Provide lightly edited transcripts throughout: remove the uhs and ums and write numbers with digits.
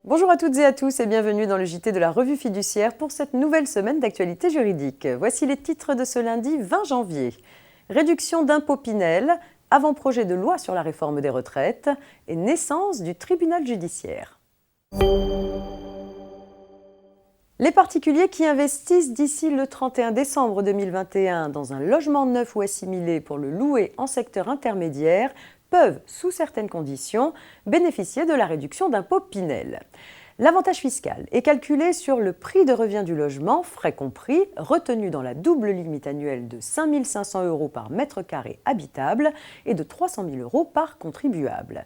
Bonjour à toutes et à tous et bienvenue dans le JT de la Revue Fiduciaire pour cette nouvelle semaine d'actualité juridique. Voici les titres de ce lundi 20 janvier. Réduction d'impôt Pinel, avant-projet de loi sur la réforme des retraites et naissance du tribunal judiciaire. Les particuliers qui investissent d'ici le 31 décembre 2021 dans un logement neuf ou assimilé pour le louer en secteur intermédiaire peuvent, sous certaines conditions, bénéficier de la réduction d'impôt Pinel. L'avantage fiscal est calculé sur le prix de revient du logement, frais compris, retenu dans la double limite annuelle de 5 500 € par mètre carré habitable et de 300 000 € par contribuable.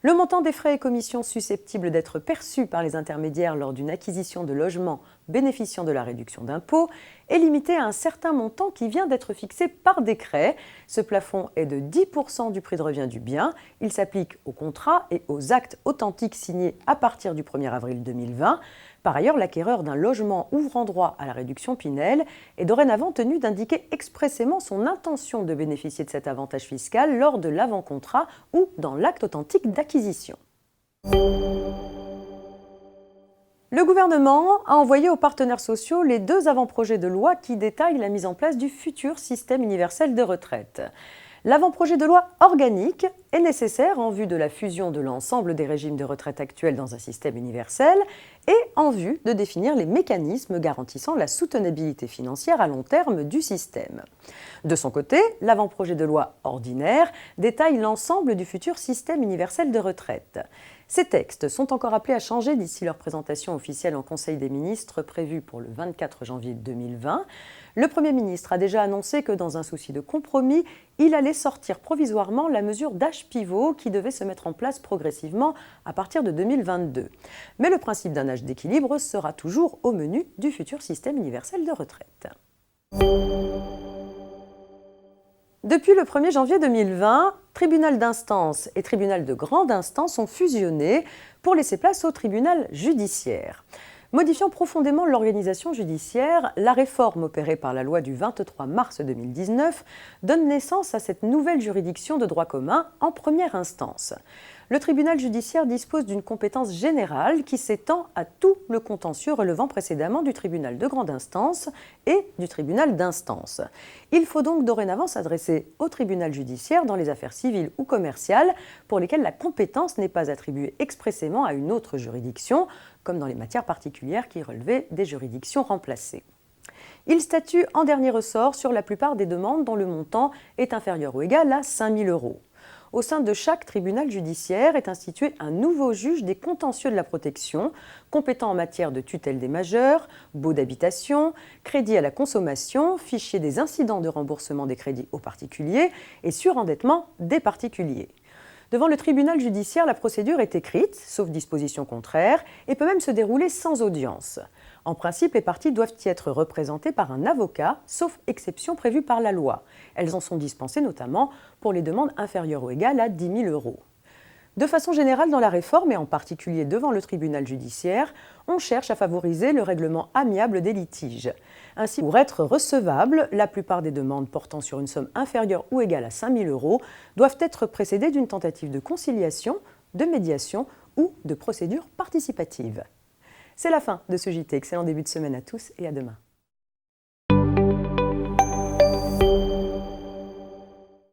Le montant des frais et commissions susceptibles d'être perçus par les intermédiaires lors d'une acquisition de logement bénéficiant de la réduction d'impôt est limité à un certain montant qui vient d'être fixé par décret. Ce plafond est de 10% du prix de revient du bien. Il s'applique aux contrats et aux actes authentiques signés à partir du 1er avril 2020. Par ailleurs, l'acquéreur d'un logement ouvrant droit à la réduction Pinel est dorénavant tenu d'indiquer expressément son intention de bénéficier de cet avantage fiscal lors de l'avant-contrat ou dans l'acte authentique d'acquisition. Le gouvernement a envoyé aux partenaires sociaux les 2 avant-projets de loi qui détaillent la mise en place du futur système universel de retraite. L'avant-projet de loi organique est nécessaire en vue de la fusion de l'ensemble des régimes de retraite actuels dans un système universel et en vue de définir les mécanismes garantissant la soutenabilité financière à long terme du système. De son côté, l'avant-projet de loi ordinaire détaille l'ensemble du futur système universel de retraite. Ces textes sont encore appelés à changer d'ici leur présentation officielle en Conseil des ministres prévue pour le 24 janvier 2020. Le Premier ministre a déjà annoncé que dans un souci de compromis, il allait sortir provisoirement la mesure d'âge pivot qui devait se mettre en place progressivement à partir de 2022. Mais le principe d'un âge d'équilibre sera toujours au menu du futur système universel de retraite. Depuis le 1er janvier 2020, tribunal d'instance et tribunal de grande instance ont fusionné pour laisser place au tribunal judiciaire. Modifiant profondément l'organisation judiciaire, la réforme opérée par la loi du 23 mars 2019 donne naissance à cette nouvelle juridiction de droit commun en première instance. Le tribunal judiciaire dispose d'une compétence générale qui s'étend à tout le contentieux relevant précédemment du tribunal de grande instance et du tribunal d'instance. Il faut donc dorénavant s'adresser au tribunal judiciaire dans les affaires civiles ou commerciales pour lesquelles la compétence n'est pas attribuée expressément à une autre juridiction, comme dans les matières particulières qui relevaient des juridictions remplacées. Il statue en dernier ressort sur la plupart des demandes dont le montant est inférieur ou égal à 5 000 €. Au sein de chaque tribunal judiciaire est institué un nouveau juge des contentieux de la protection, compétent en matière de tutelle des majeurs, baux d'habitation, crédit à la consommation, fichier des incidents de remboursement des crédits aux particuliers et surendettement des particuliers. Devant le tribunal judiciaire, la procédure est écrite, sauf disposition contraire, et peut même se dérouler sans audience. En principe, les parties doivent y être représentées par un avocat, sauf exception prévue par la loi. Elles en sont dispensées notamment pour les demandes inférieures ou égales à 10 000 €. De façon générale, dans la réforme, et en particulier devant le tribunal judiciaire, on cherche à favoriser le règlement amiable des litiges. Ainsi, pour être recevables, la plupart des demandes portant sur une somme inférieure ou égale à 5 000 € doivent être précédées d'une tentative de conciliation, de médiation ou de procédure participative. C'est la fin de ce JT. Excellent début de semaine à tous et à demain.